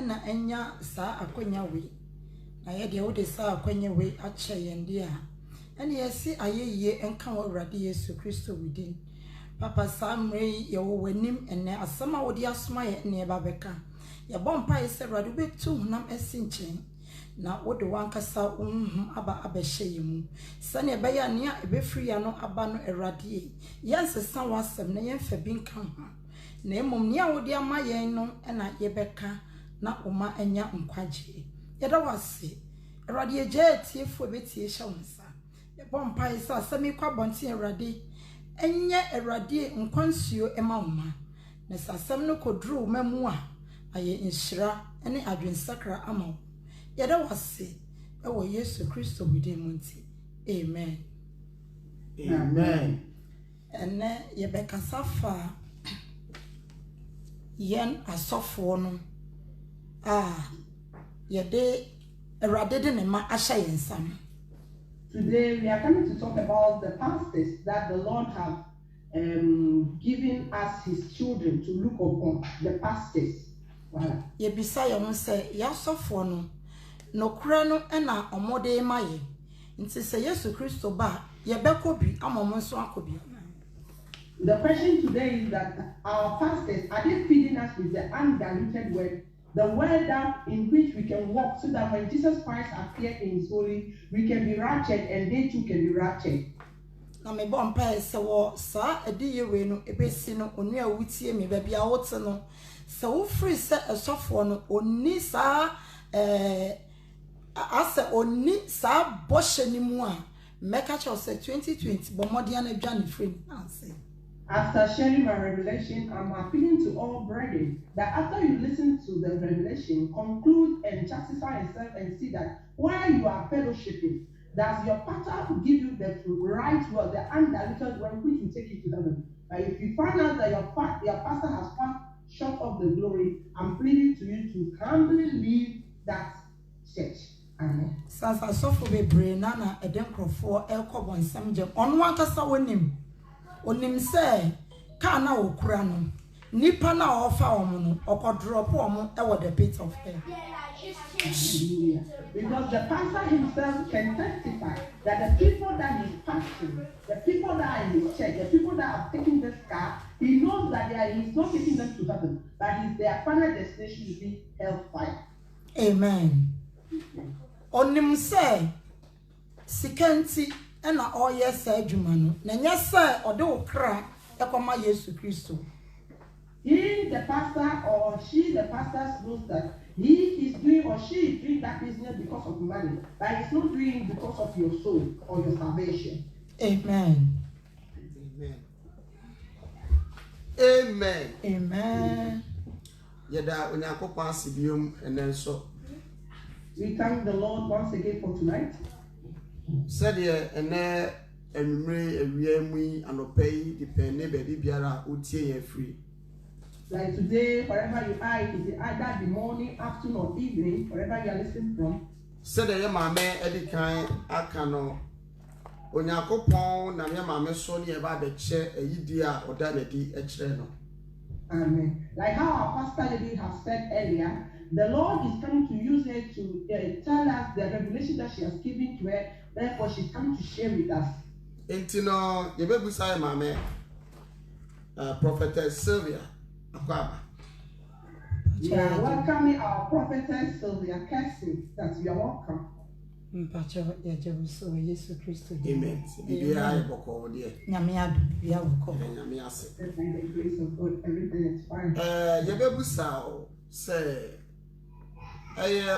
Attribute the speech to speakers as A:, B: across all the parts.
A: ana enya saa akonya we na ye de wo de saa akonya we ache yende a ene yesi ayeye enka wo Awurade Yesu Kristo within Papa Samre ye wo wanim ene asama wo de asoma ye ne ba beka ye bompa ye se Awurade betu hunam esinchen na wo de wankasa aba abehye mu sane be ya ne a ebefri ya no aba no Awurade yensesa wasem na yemfa bi nka ho na emom ne a wo de ama ye no na ye beka na oma anya nkwaje yeda wase Awurade ye tiefo betie hye wonsa ye bompa ye sa asami kwa bonte Awurade enye Awurade nkwansuo ema woma na sasam no kodru mamu a aye inshira ene adwensakra ama yeda wase ewo Yesu Kristo bidi munti amen
B: amen
A: ene ye bekasa fa yen asofo no yede Awurade de ne ma ahya yensam.
C: Today we are coming to talk about the pastors that the Lord have given us his children to look upon, the pastors. Voilà.
A: Ye bisa ye ho se ya sofo no no kura no na omode ma ye. Nti se Yesu Kristo ba ye bekobi amomo nso akobi.
C: The question today is that our pastors, are they feeding us with the undiluted word, the word that in which we can walk so that when Jesus Christ appears in his glory, we can be raptured and they too can be raptured.
A: Na me bon pa se wo sa ediye we no ebesi no onu a wutie me ba bia wote no se wo free se esofo no oni sa ase oni sa boshe ni mu a meka cho se 2020 bomodia na dwane free anse.
C: After sharing my revelation, I'm appealing to all brethren that after you listen to the revelation, conclude and justify yourself and see that while you are fellowshipping, does your pastor give you the right word, the undiluted word which will take you to heaven? But if you find out that your pastor has come short of the glory, I'm pleading to you to humbly leave that church. Amen.
A: Sasa sofo be brain na edenkrofo elkobo nsam je onu ankasa wonim onim se ka na okura no nipa na ofa omo no okodrop omo e wo the pit of hell.
C: Because the pastor himself can testify that the people that he's pastoring, the people that are in his church, the people that are taking this car, he knows that he's not taking them to heaven, but their final destination will be hellfire.
A: Amen. Onim se sikanti ena oye sa adwuma no na nya se ode okra ekoma Yesu Kristo.
C: He, the pastor, or she, the pastor, knows that he is doing or she is doing that business because of money, but it's not doing it because of your soul or your salvation.
A: Amen.
B: Amen.
A: Amen.
B: Yeda onyakopa asibium enen so.
C: We thank the Lord once again for tonight.
B: Said ye ene enumre ewiamui anopei depende be biara utie ye free.
C: Like today, wherever you are, it is either the morning, afternoon, or evening, wherever you are listening from.
B: Said ye mame edikan akano onyakopon na ye mame so ne e ba be che eyidi a oda na di e kire no.
C: Amen. Like how our pastor lady has said earlier, the Lord is coming to use her to tell us the revelation that she has given to her. Therefore, she's coming to share with us.
B: Intino ye be busa mame prophetess Sylvia Akwaba.
C: We are welcoming our prophetess Sylvia Cassie. That you are welcome.
A: Mpacho ya Jesu Yesu Kristo.
B: Amen. Bibia e boko de.
A: Nyame adu bia woko.
B: Nyame ase.
C: By the grace of God, everything is fine.
B: Ye be busa o say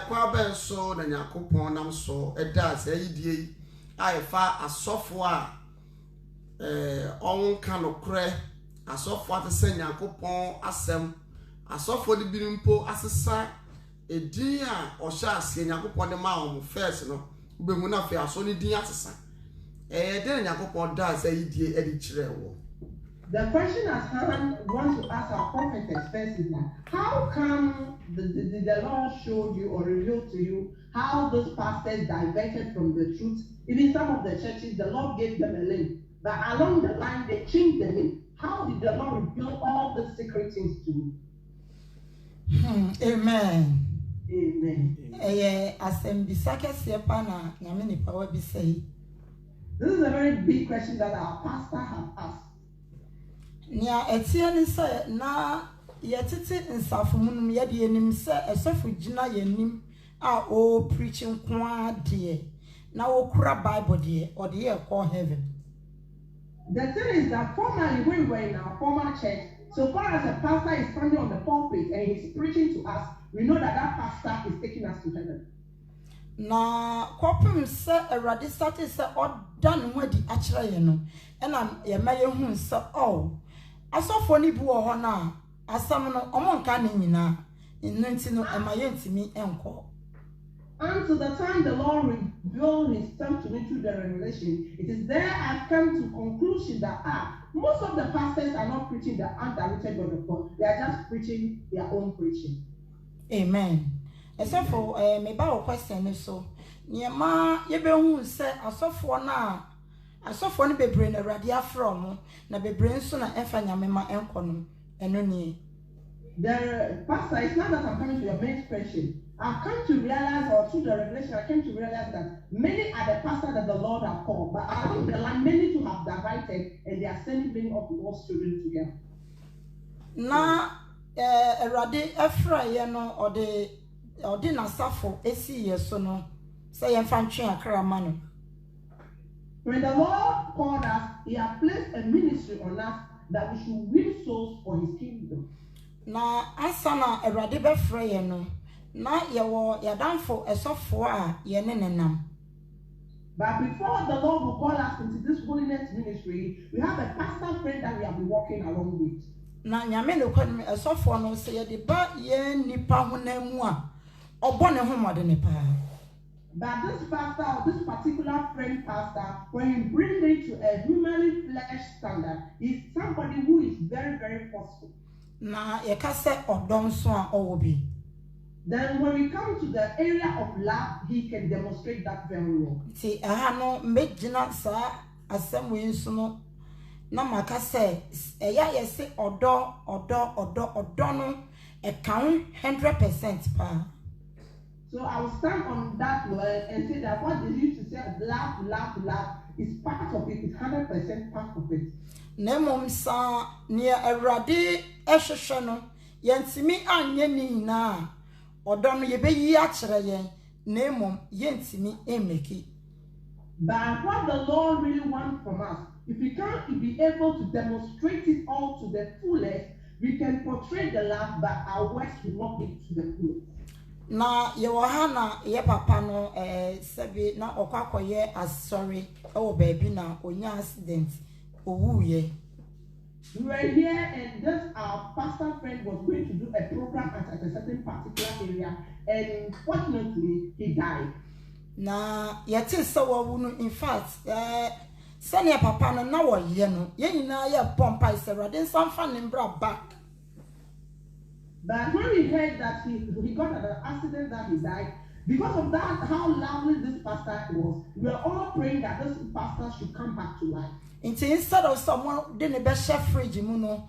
B: kwa ben so na Yakopon nam so eda se yidie ayefa asofo a on kan okre asofo atese Yakopon asem asofo de binimpo asesa edin a ohya ase Yakopon de ma o first no ubemu na fe aso ni din asesa de Yakopon da se yidie edi kire wo.
C: The question at hand wants to ask our prophetess first is that how come the Lord showed you or revealed to you how those pastors diverted from the truth? Even some of the churches, the Lord gave them a link, but along the line they changed the link. How did the Lord reveal all the secret things to you?
A: Amen.
C: Amen.
A: Asembisa kese pa na nyame nipa wa bi sei.
C: This is a very big question that our pastor has asked.
A: Nia etie ni se na yetete nsafo munum ye de enim se esofo gina yenim a o preaching kwa de na wo kura Bible de or de ye call heaven.
C: The thing is that formerly when we were in our former church, so far as a pastor is standing on the pulpit and he's preaching to us, we know that that pastor is taking us to heaven.
A: Na kopim se erade sate se odan ho adi akere ye no na ye maye hu se asofo ni bi wo ho na asam no omo nka ne nyina nnenti no emaye ntimi enko.
C: Until the time the Lord revealed himself to me through the revelation, it is there I've come to conclusion that most of the pastors are not preaching the undiluted word of God. They are just preaching their own preaching.
A: Amen. Except for me ba question so niema ye be hu se asofo ni bebre na Awurade afro na bebre nso na efa nyame ma enko no eno ni.
C: The pastor, it's not that I'm coming to your main question. I've come to realize, or through the revelation, I came to realize that many are the pastors that the Lord have called, but along the line, many to have divided, and they are sending many of the God's children together.
A: Na Awurade afra ye no ode na safo esi ye so no say ye fa ntwe akra ma no.
C: When the Lord called us, he has placed a ministry on us that we should win souls for his kingdom.
A: Na asana Awurade be fra ye no na yewo yadanfo esofo a ye ne nenam.
C: But before the Lord will call us into this holiness ministry, we have a pastor friend that we have been walking along with.
A: Na nyame no kwani esofo no se ye de ba ye nipa honamu a obone homode ne pa.
C: But this pastor, or this particular friend pastor, when you bring it to a humanly flesh standard, is somebody who is very, very forceful.
A: Na ye ka se odon so a owobi.
C: Then when we come to the area of love, he can demonstrate that very well.
A: Ti aha no mejina sa asem we nso no na maka se eya ye se odo no e kan 100% pa.
C: So I will stand on that word and say that what they used to say love is part of it, is 100% part of it.
A: Nemom sa ne Awurade ehwehwe no yentimi anye ni na odo no ye be yi akere yen nemom yentimi emeki.
C: But what the Lord really wants from us, if we can't be able to demonstrate it all to the fullest, we can portray the love, but our words will not be to the fullest.
A: Na ye na ye papa no sebi na okwakoye asori e baby na onya accident owuye.
C: We were here and this our pastor friend was going to do a program at a certain particular area, and fortunately he died.
A: Na yete se wo no, in fact senior papa no na wo ye no ye nyina ye pompa iserade sanfa ne mbra back.
C: But when we heard that he got an accident, that he died, because of that, how lovely this pastor was, we were all praying that this pastor should come back to life.
A: Instead of someone didn't be chef fridge, you know,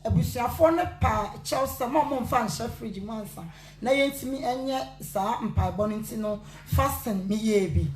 A: abusuafo ne pa Chelsea mom fan chef fridge mansa. Na yentimi enye sa mpa boniti no fasten me ye bi.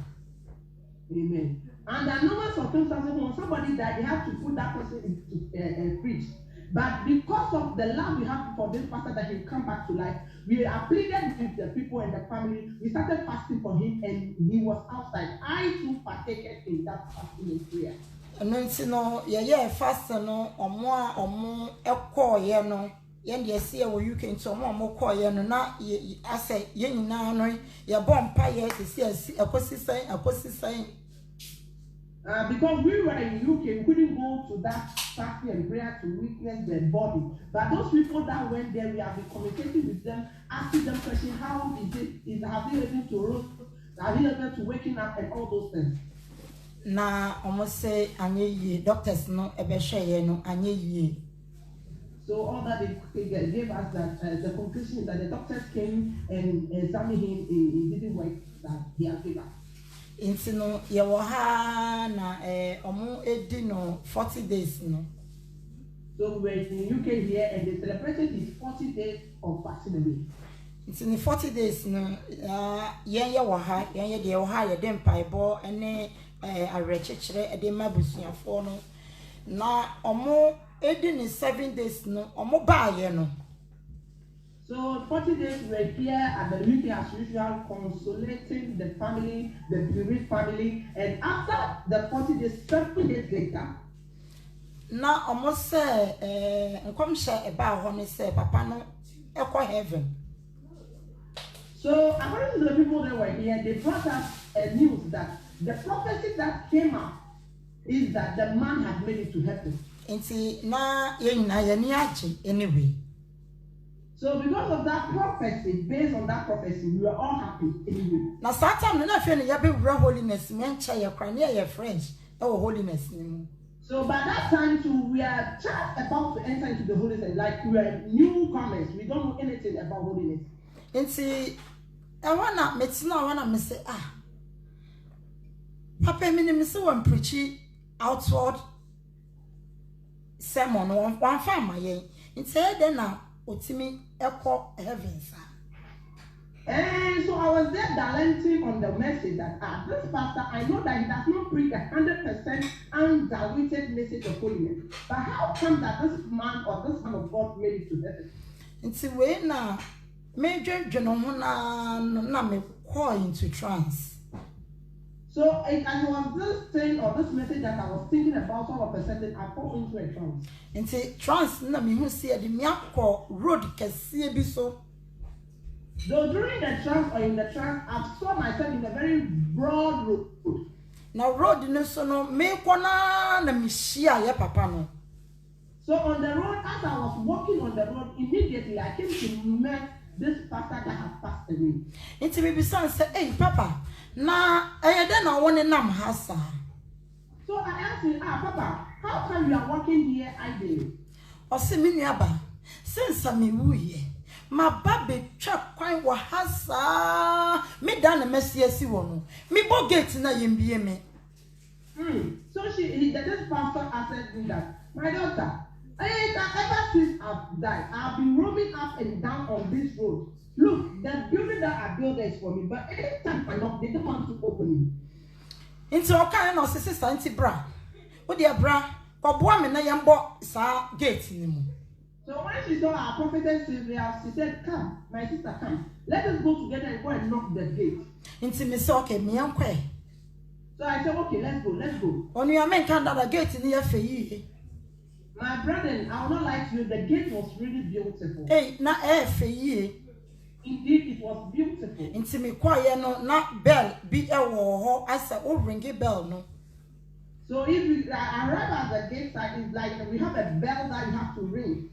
C: Amen. And there are numerous circumstances when somebody died, you have to put that person into a fridge. But because of the love we have for this pastor that he'll come back to life, we are pleaded with the people and the family. We started fasting for him and he was outside. I too partaken in that fasting and prayer.
A: And no, yeah, fast no, omo eko ye no. Yen ye see wo you can so omo call ye no na I say ye nyina no ye bomb pa ye see akosi sign.
C: Because we were in UK, we couldn't go to that fasting and prayer to witness their body. But those people that went there, we have been communicating with them, asking them questions, how is it? Have they able to rose? Are they able to waking up and all those things?
A: Na almost say anye ye doctors no ebe share no anye ye.
C: So all that they gave us that the conclusion is that the doctors came and examined him, it didn't work, that he had given up.
A: Inti no ye wo ha na omo edi no 40 days no.
C: So we're in UK here and they celebrated his 40 days of fasting away.
A: It's in the 40 days no yen wa ha yen de wa ha ye de mpaebo ene arechechere e de mabusuafo no na omo edi ni 7 days no omo ba ye no.
C: So 40 days we were here at the meeting as usual, consolating the family, the bereaved family, and after the 40 days, 7 days later,
A: na almost say nkom share eba ho ne say papa no ekọ heaven.
C: So according to the people that were here, they brought us a news that the prophecy that came out is that the man had made it to heaven.
A: Nti na ye nyina ye ni age anyway.
C: So because of that prophecy, based on that prophecy, we were all happy anyway.
A: Na Satan no na fe ne ya be wura holiness men cha ye kra ne ye French e wo holiness ni mu.
C: So by that time too, we are just about to enter into the holiness, like we are newcomers. We don't know anything about holiness.
A: Nti I wanna me say Papa me say one preachy outward sermon one farmer ye. Nti then na otimi eko heaven sir.
C: And so I was there dilating on the message that this pastor, I know that he does not preach 100% undiluted message of holiness. But how come that this man or this man of God made it to heaven?
A: Nti we na major jono na me call into trance.
C: So as I was this thing or this message that I was thinking about all of a sudden, I fall into a trance.
A: Nti trance na me hu see the me akọ road kese bi so.
C: Though during the trance or in the trance, I saw myself in a very broad road.
A: Now road no so no me kona na me shia ye papa no.
C: So on the road, as I was walking on the road, immediately I came to meet this pastor that had passed away.
A: Nti me be say, "Hey papa, na den na won nam ha sa."
C: So I asked him, Papa, how come you are walking here idly?
A: O se me nuaba, since me wuye. Ma babe twa kwan wa ha sa. Me da na mesi asi wo no. Me bo gate na yembie me.
C: So this pastor asked me that, my daughter, ever since I've died, I've been roaming up and down on this road. Look, the building that I built is for me, but anytime I knock, they don't want to open it.
A: Into o kan no sister nti bra. Wo de bra, ko boa me na yembo sa gate ni mu.
C: So when she saw our prophetess Sylvia, she said, "Come, my sister, come. Let us go together and go and knock the gate."
A: Nti me say okay, me yankwe.
C: So I said, "Okay, let's go, let's go."
A: Onu ya men kan da gate ni ya fe yi.
C: My brother, I will not lie to you, the gate was really beautiful.
A: Hey, na fe yi.
C: Indeed, it was beautiful.
A: Nti me kwaye no na bell bi e wo ho asa o ringi bell no.
C: So if you arrive at the gate side, it's like we have a bell that you have to ring.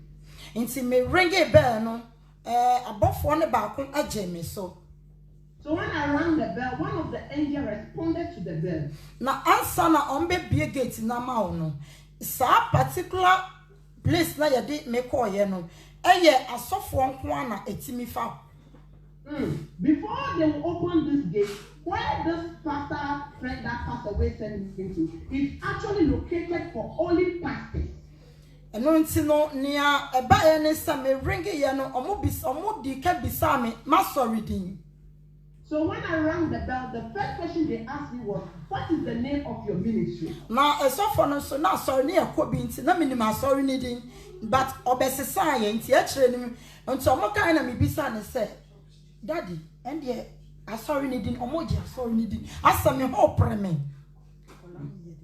A: Nti me ringi bell no abofo ne ba ko age me so.
C: So when I rang the bell, one of the angels responded to the bell.
A: Na answer na ombe bie gate na ma no. Sa particular place na ye de me kwaye no. Eye asofo nko ana etimi fa.
C: Before they will open this gate, where this pastor friend that passed away sent me into, is actually located for only pastors.
A: And no nti no nia eba ye ne sa me ring ye no omo di ka bisa me ma sorry din.
C: So when I rang the bell, the first question they asked me was, "What is the name of your ministry?"
A: Na esofo no so na sorry ne yakobi nti na minima sorry ni din, but obesesa ye nti a kire ni nti omo kan na me bisa ne say, "Daddy, and ye sorry ni din omo je sorry ni din asa me ho preme."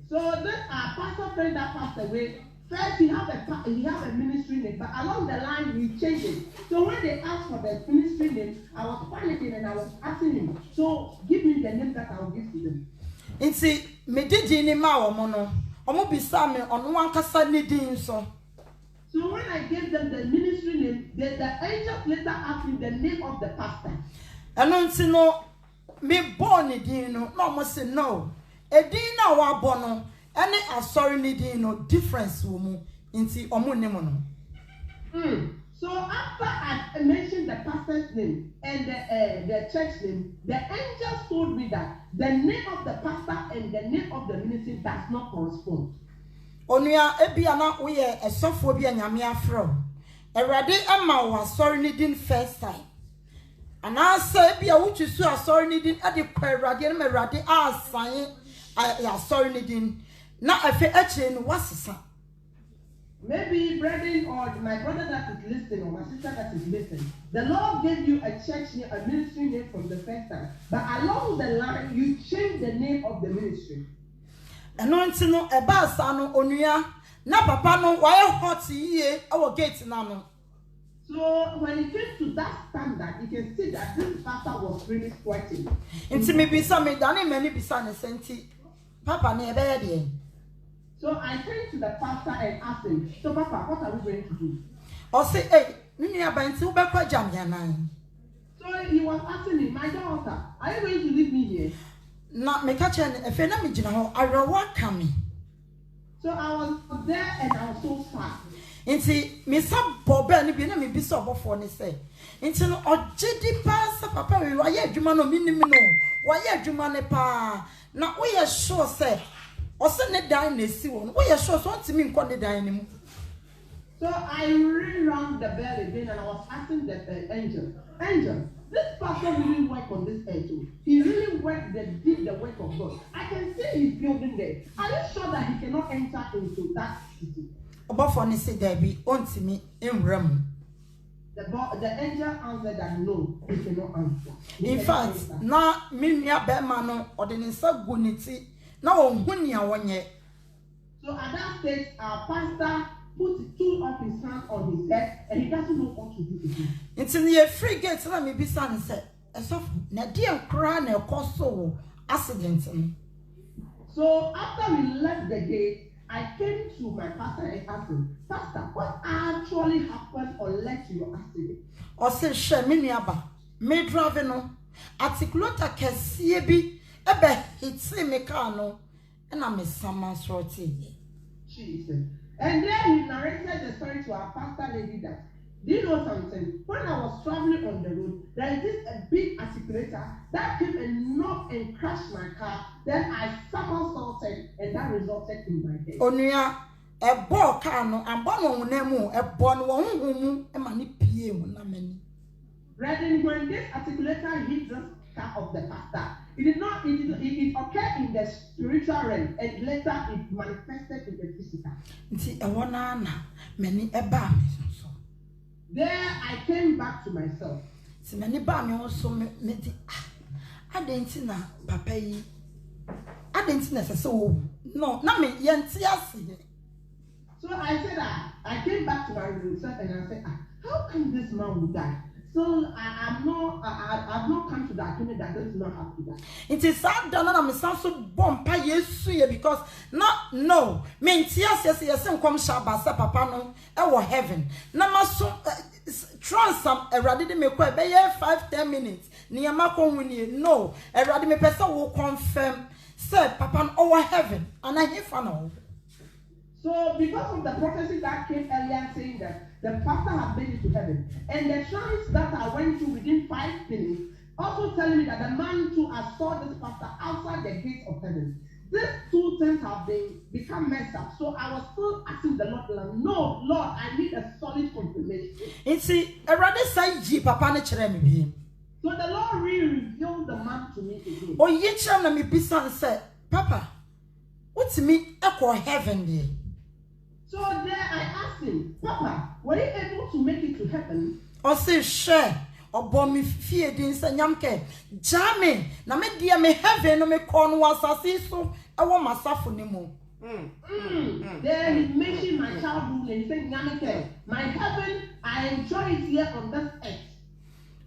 C: So this pastor friend that passed away, first he have a ministry name, but along the line we changed it. So when they asked for the ministry name, I was panicking and I was asking him, "So give me the name that I will give to them."
A: Nti me didi ni ma omo no omo bisa me ono ankasa ni din so.
C: So when I gave them the ministry name, the angels later asked me the name of the pastor.
A: And nti no me born ni din no na omo say no. Edin na wa bo no ene asori ni din no difference wo mu nti omo ne mo no.
C: So after I mentioned the pastor's name and the church name, the angels told me that the name of the pastor and the name of the ministry does not correspond.
A: Onua ebia na wo ye esofo bia nyame afro. Erade ama wo asori ni din first time. And I say, be a witch is so sorry needing at the Radian Meradi are saying, I are sorry needing. Now I feel actually what's the son.
C: Maybe brethren or my brother that is listening or my sister that is listening, the Lord gave you a church name, a ministry name from the first time, but along the line you change the name of the ministry. And
A: no a basano onuya na papa no why hot ye our gate nano.
C: So when it came to that standard, you can see that this pastor was really sweating.
A: Into me be some many be son senti papa never.
C: So I turned to the pastor and asked him, so Papa, what are we going to do?
A: Or say, hey, Nini Abanti Ubaka Jamiana. So
C: he was asking me, my daughter, are you going to leave me here?
A: Not me catch a phenomenon, I will walk coming.
C: So I was there and I was so sad.
A: Inti, Miss Bob and be be so before they say. Into no or JD pass papa, why yet Jumano minimum? Why yet Jumane pa? Now we are sure, say. Or send it down the sea one. We are sure something mean call the dining.
C: So I rang the bell again and I was asking the angel, this pastor really work on this angel. He really did the work of God. I can see he's building there. Are you sure that he cannot enter into that city?
A: About for say there be unto me in Ram.
C: The angel answered that no, he cannot answer.
A: In fact, now Minya Bermano or the Nisa Guniti. Now, when you are 1 year.
C: So at that stage, our pastor put two of his hands on his head and he doesn't know what to do again.
A: It's in the free gate, let me be son and said, as of Nadia crying a cost accident.
C: So after we left the gate, I came to my pastor and asked him, Pastor, what actually happened or led to your accident?
A: Or say, Sheminiaba, me driving on, articulata Cassiebi. It's a mecano, and I'm a summons roti.
C: Jesus. And then he narrated the story to our pastor lady that, do you know something? When I was traveling on the road, there is this a big articulator that came and knocked and crashed my car. Then I somersaulted, and that resulted in my death.
A: Onuya, a ball cano, and one name, a born one, and many PM.
C: Brethren, when this articulator hit the car of the pastor, it occurred in the spiritual realm and later it manifested in the physical. There I came back to myself.
A: I didn't know, Papa. I didn't know, no, not me,
C: So I said, I came back to myself and I said, how come this man would die? So I've not come to the agreement that this man has to die.
A: It is sad that I'm so bomb because no yes come Shabasa Papa no heaven. Namaso transam eradi me kwa be 5-10 minutes. Niyama wini no eradi me person will confirm say Papa over heaven and I hear fan.
C: So because of the prophecy that came earlier saying that the pastor had made it to heaven, and the trance that I went through within 5 minutes also telling me that the man too I saw this pastor outside the gate of heaven. These two things have become messed up. So I was still asking the Lord, no, Lord, I need a solid confirmation.
A: You see, I rather say G Papa ne chere me.
C: So the Lord revealed the man to me again.
A: Oh, ye chere na me bisa and said, Papa, what's me echo heaven there?
C: So there I asked him, Papa, were you able to make it to heaven?
A: Or say, share, or bomb me fear in Sanyamke. Jammy, na me dear me heaven, no me corn was a so I want myself for Nemo.
C: Then he mentioned my childhood and said, Yamake, my heaven, I enjoy it here on this earth.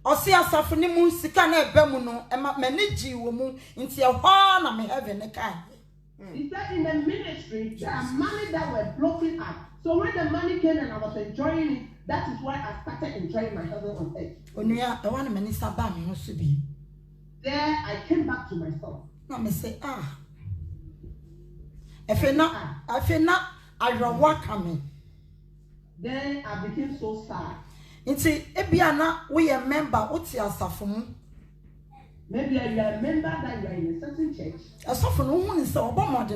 A: Or see a safunimu, Sikane Bemuno, and my maniji woman into a one of me heaven a kind.
C: He said in the ministry, there are money that were blocking up. So when the money came and I was enjoying it, that is why I started enjoying my heaven on earth.
A: Onuya, I want a minister bami no subi.
C: There I came back to myself.
A: No, me say, if you're not, I don't walk coming.
C: Then I became so sad.
A: Inti, Ebiana, we a member, what's your safumu?
C: Maybe you are a member that you are in a certain church.
A: A soften woman is so bomb.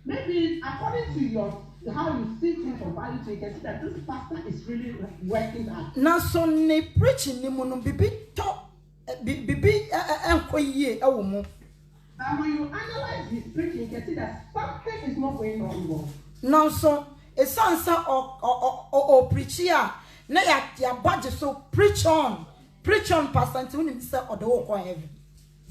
C: Maybe according to your how you see things from value, so you can see that this pastor is really working hard.
A: Na so ne preaching ni mu no bibi to bibi enkoyie ewo mu.
C: But when you analyze his preaching, you can see that something is not going on well.
A: Now so a sansa or preacher na ya budget so preach on pastor until him say or the whole heaven.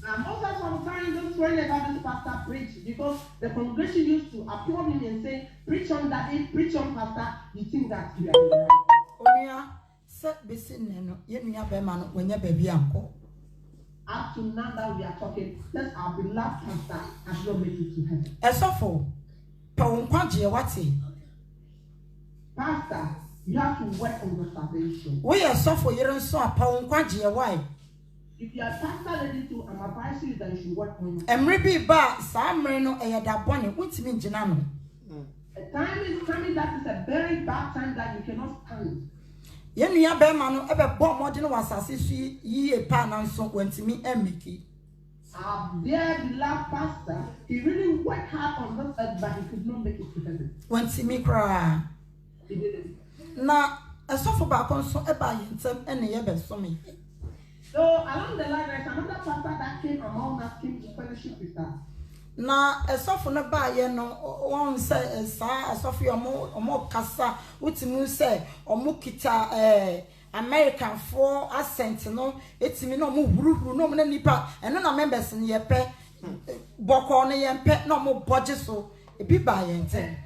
C: And most of sometimes those whenever this pastor preach, because the congregation used to applaud him and say, preach on that, preach on pastor, you think that you are right.
A: Onia set besin no ye nua be ma no wanya baby anko.
C: Up to now that we are talking, that's our beloved pastor has not made it to heaven.
A: Esofo pa won kwaje wate.
C: Pastor, you have to work on your salvation.
A: We esofo yere nso pa won kwaje why?
C: If you are pastor ready to, I'm advising you that you should work on it.
A: Emre bi ba sa amre no eyada bone untimi ngina no.
C: A time is coming that is a very bad time that you cannot stand.
A: Ye nua be ma no ebe bo modin wasase su yiye pa na nso wantimi emiki.
C: Our dear beloved pastor, he really worked hard on this earth, but he could not make it to heaven.
A: Wantimi kra.
C: He didn't.
A: Na esofo ba kon so eba yentem ene ye be so me.
C: So along the line, there's another pastor that came among us, came to fellowship with us.
A: Na esofo no ba ye no won say sa esofo omo kasa utimi say omo kita American for accent no etimi no omo hururu no na nipa eno na members ne ye pe boko ne ye pe no omo budget so e bi ba ye ntem.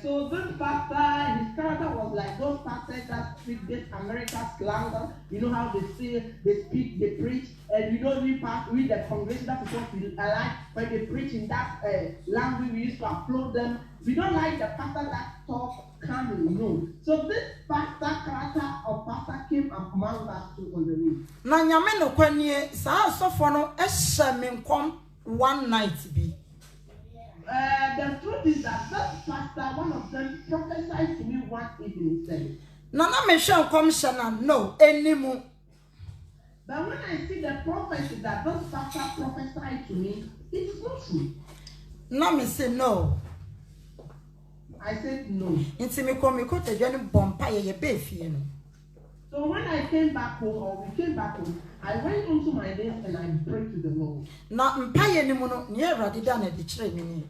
C: So this pastor, his character was like those pastors that speak this American slang. You know how they say, they speak, they preach, and you know we the congregation. That is what we like when they preach in that language. We used to applaud them. We don't like the pastor that talk calmly. No. So this pastor character of pastor came among us too on the way.
A: Na nyame no kwanie sa asofo no ehye me nkom one night bi.
C: The truth is that this pastor, one of them, prophesied to me one evening. Said,
A: Na me hwe nkom hye na no enimu.
C: but when I see the prophecy that this pastor prophesied to me, it is not true.
A: Na me say no.
C: I said no.
A: Nti me kom me ko tadwane bompa ye be fie no.
C: So when I came back home, or we came back home, I went onto my knees and I prayed to the Lord.
A: Na mpaye ni mu no ne Awurade da na de kire me ni.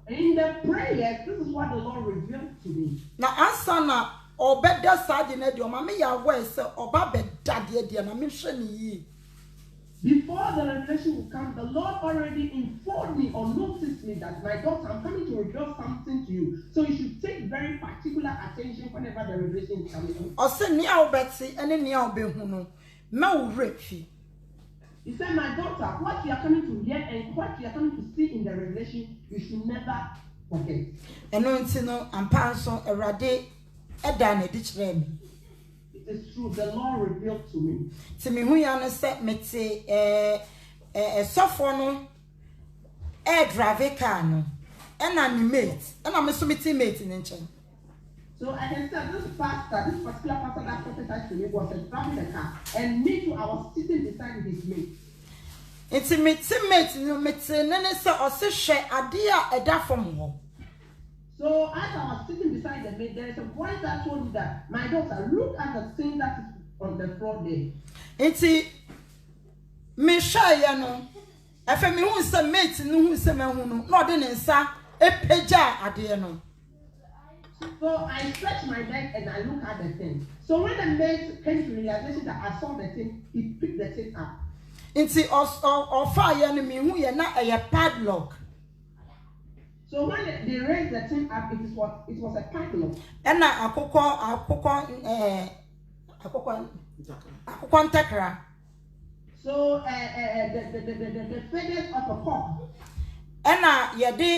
C: In the prayers, this is what the Lord revealed to me.
A: Na ansa na obeda sade na de o ma me ya wo se oba beda de na me hwe ni yi.
C: Before the revelation would come, the Lord already informed me or noticed me that, my daughter, I'm coming to reveal something to you. So you should take very particular attention whenever the revelation is coming.
A: O se ni a obeti ene ni a obehu no ma wo refi.
C: He said, my daughter, what you are coming to hear and what you are coming to see in the revelation, you should never forget.
A: Eno nti no ampa nso Awurade eda na de kire me.
C: It is true, the Lord revealed to me.
A: Ti me hu ya no se mete sofo no drive car no ena ni mate ena me so mete mate ni nchen.
C: So I can tell this particular pastor that prophesied to me was driving the car, and me too, I was sitting beside his mate.
A: It's me teammate no mete nene se o se hwe ade a eda fom ho.
C: So as I was sitting beside the mate, there is a voice that told me that, my daughter, look at the thing that is on the floor there.
A: Enti me hwe ya no efe me hu se mate no hu se me hu no na ode ne nsa epeja ade no.
C: So I stretched my neck and I looked at the thing. So when the mate came to realization that I saw the thing, he picked the thing up.
A: Inti of fire no me hu ye na a padlock.
C: So when they raised the thing up, it was a padlock.
A: Ena akoko ntakra.
C: So the feathers of a cock.
A: Ena ye de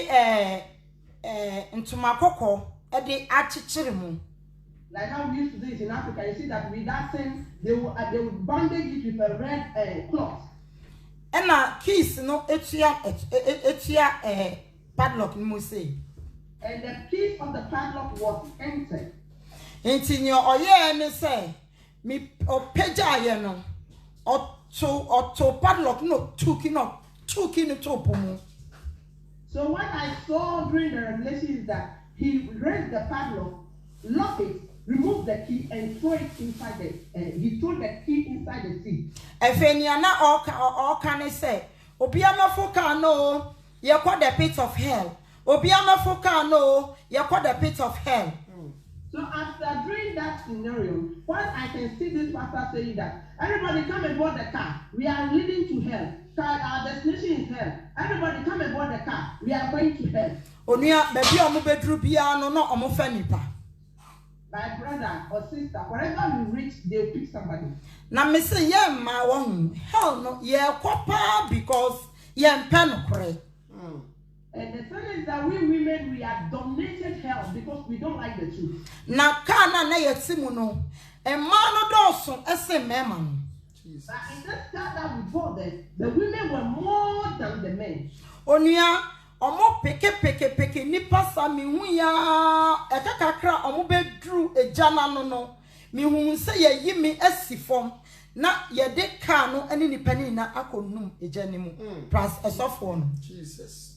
A: ntuma akoko e de achichiri mu.
C: Like how we used to do it in Africa, you see that with that thing, they would bandage it with a red cloth.
A: Ena keys no etua padlock ni mo say.
C: And the key of the padlock was empty.
A: Enti nyo oye ni say mi opeja ye no oto padlock no tuki no topo mu.
C: So what I saw during the revelation is that he raised the padlock, locked it, removed the key, and threw it inside he threw the key inside the sea.
A: Efeniana all can say, Obiama Foka no, you call the pit of hell. Obiama Foka no, you call the pit of hell.
C: So after doing that scenario, what I can see this pastor saying that everybody come aboard the car. We are leading to hell. Our destination is hell. Everybody come aboard the car. We are going to hell.
A: Onia baby omo bedru bia no no omo fa nipa.
C: My brother or sister, wherever we reach, they'll pick somebody.
A: Na me say ye ma won hell no ye kwapa because ye mpa no kore.
C: And the thing is that we women, we have dominated hell because we don't like the truth.
A: Na kana na ye timu no e ma no doso ese mema no.
C: But in this car that we bought them, the women were more than the men.
A: Onia omo peke nipa sa mi hu ya ekakakra omo bedru ejana no mi hu se ye yi mi asifom na ye de car no ene nipa ni na akonum ejani mu plus esofo no.
B: Jesus.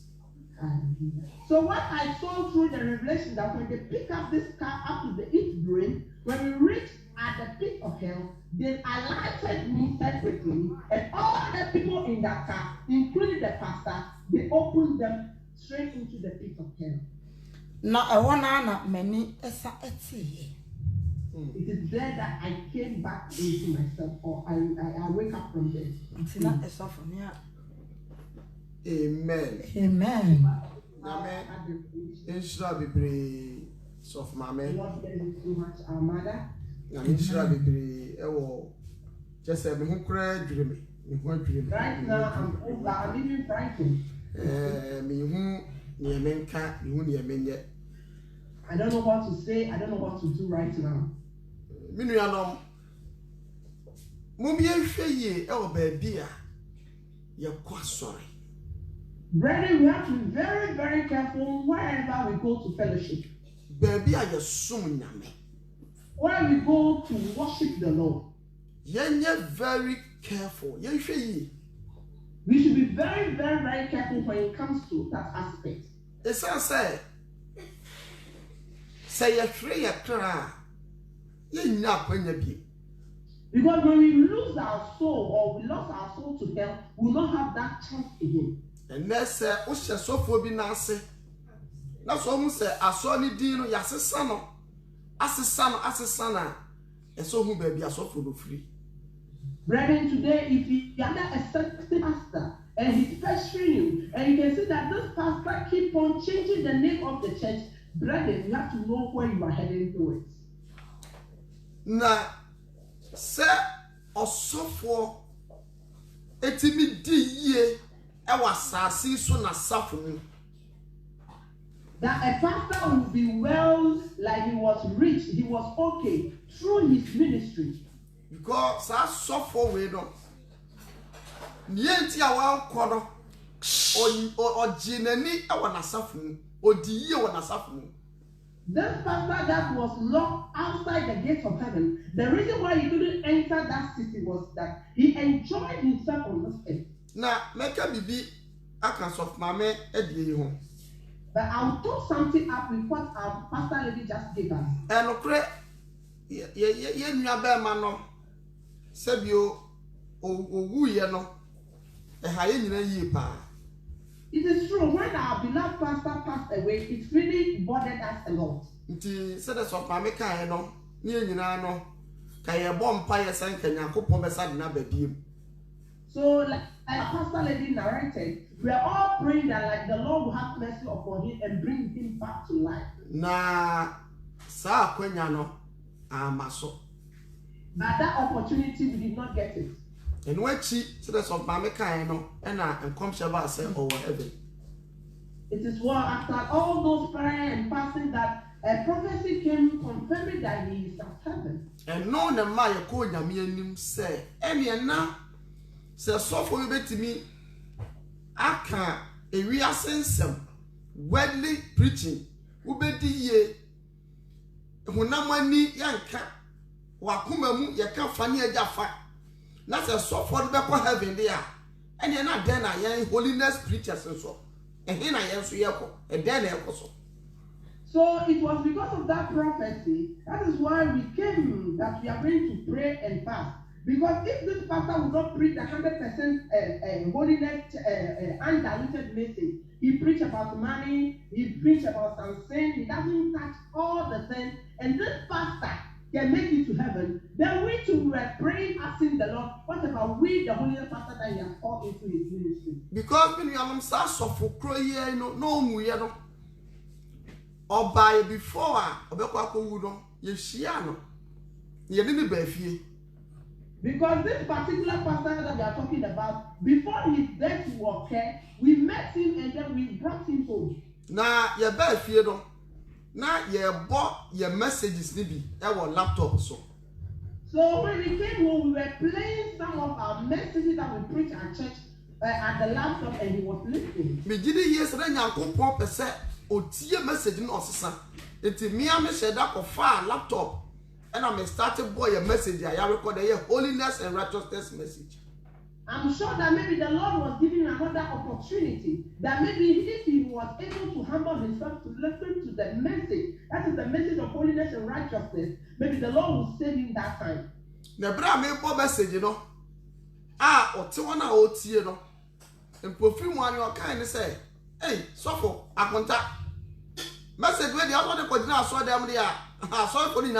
C: So what I saw through the revelation that when they pick up this car up to the east brain, when we reach at the pit of hell, they alighted me separately, and all the people in that car, including the pastor, they opened them straight into the pit of hell.
A: Na ewona na many esa eti.
C: It is there that I came back into myself, or I wake up from there.
A: Ntina esofo ne.
B: Amen.
A: Amen.
B: Amen. Inshira bebre sof mame.
C: Lord bless you so much, our mother.
B: Na inshira bebre ewo just me hu kra dwere me. Me hu adwere me.
C: Right now I'm even frightened.
B: Me hu ne menka, me hu ne menye.
C: I don't know what to say. I don't know what to do right now.
B: Me nuanom mo bi ehwe ye ewo ba bia ye kwa sorry.
C: Brethren, we have to be very, very careful wherever we go to fellowship.
B: Baby, I assume nyame.
C: Where we go to worship the Lord.
B: Yenye very careful. We
C: should be very, very, very careful when it comes to that aspect.
B: It's a say a free a cry. You not when you be.
C: Because when we lose our soul or we lost our soul to hell, we will not have that chance again.
B: And that's so for be nase. That's almost say I saw ni dino yasesano. Asesana. And so who baby I saw for the free.
C: Brethren, today if you are not a certain pastor and he's pressuring you, and you can see that this pastor keep on changing the name of the church, brethren, you have to know where you are heading towards.
B: Na say osofo etimi di ye ewa sasi so na safo mu.
C: That a pastor will be well, like he was rich, he was okay through his ministry.
B: Because sa sofo we no nienti awa kodo o jinani ewa na safo mu odi ye wa na safo mu.
C: This pastor that was locked outside the gates of heaven, the reason why he couldn't enter that city was that he enjoyed himself on this earth.
B: Na meka bibi akan sof mame edie ho.
C: But I'll do something up with what our pastor lady just gave us.
B: Enokre ye nua be ma no sebio owu ye no e ha ye nyina yie pa.
C: It is true, when our beloved pastor passed away, it really bothered us a lot.
B: Nti se de sof mame kan no ne nyina no kan ye bom pa ye san kan yakopon be sa de na babiem.
C: So, like Pastor Lady narrated, we are all praying that like the Lord will have mercy upon him and bring him back to life.
B: Na sa akwanya no amaso.
C: But that opportunity, we did not get it.
B: And when she said that of mame kan no and come sheba say over heaven.
C: It is well after all those prayer and fasting that a prophecy came confirming that he is at heaven.
B: And no na ma ye ko nyame anim say ene na se sofo you betimi aka ewi asensem worldly preaching ubedi ye hunamani yanka wakuma mu ye ka fani ajafa na se sofo de be ko heaven dia ene na den na ye holiness preachers so ehe na ye so ye ko e den na ye ko so.
C: So it was because of that prophecy, that is why we came that we are going to pray and fast. Because if this pastor would not preach the 100% holiness, undiluted message, he preached about money, he preached about some sin, he doesn't touch all the things, and this pastor can make it to heaven, then we too were praying, asking the Lord, what about we, the holy pastor that he has called into his ministry?
B: Because when you are for crying, no, or by before you didn't be.
C: Because this particular pastor that we are talking about, before his death to occur, we met him and then we brought him home.
B: Now, you better fear. Now, you bought your messages, maybe, our laptop. So
C: when we came home, we were playing some of our messages that we preach at church at the laptop, and he was listening.
B: Me did it yesterday, and Uncle Pop said, "Oh, dear message, no, sister. It's me, I said that of far laptop. And I'm a starting boy a message. I record a holiness and righteousness message."
C: I'm sure that maybe the Lord was giving another opportunity. That maybe if he was able to humble himself to listen to the message, that is the message of holiness and righteousness, maybe the Lord will save him that time.
B: The brother made message, you know. Or 2 hours, you know. And perfume one your kind say, "Hey, Sopho, I contact message where the other coordinator saw them there. I saw it for you."